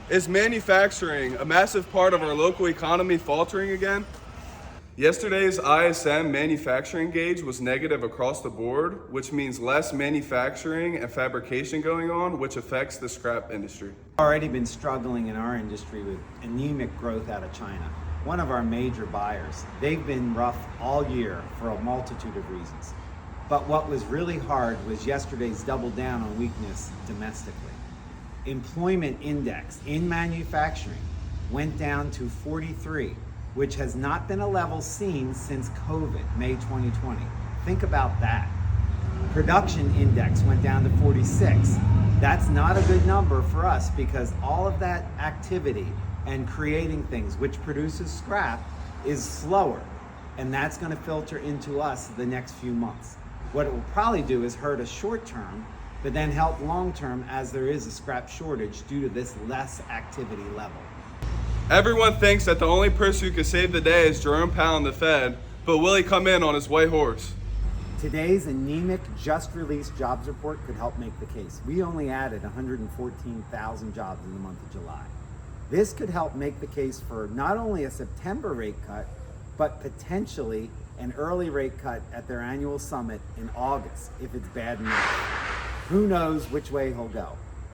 Is manufacturing, a massive part of our local economy, faltering again? Yesterday's ISM manufacturing gauge was negative across the board, which means less manufacturing and fabrication going on, which affects the scrap industry. Already been struggling in our industry with anemic growth out of China, one of our major buyers. They've been rough all year for a multitude of reasons. But what was really hard was yesterday's double down on weakness domestically. Employment index in manufacturing went down to 43, which has not been a level seen since COVID, May 2020. Think about that. Production index went down to 46. That's not a good number for us because all of that activity and creating things which produces scrap is slower, and that's going to filter into us the next few months. What it will probably do is hurt us short term, but then help long term as there is a scrap shortage due to this less activity level. Everyone thinks that the only person who can save the day is Jerome Powell and the Fed, but will he come in on his white horse? Today's anemic, just released jobs report could help make the case. We only added 114,000 jobs in the month of July. This could help make the case for not only a September rate cut, but potentially an early rate cut at their annual summit in August if it's bad news. Who knows which way he'll go?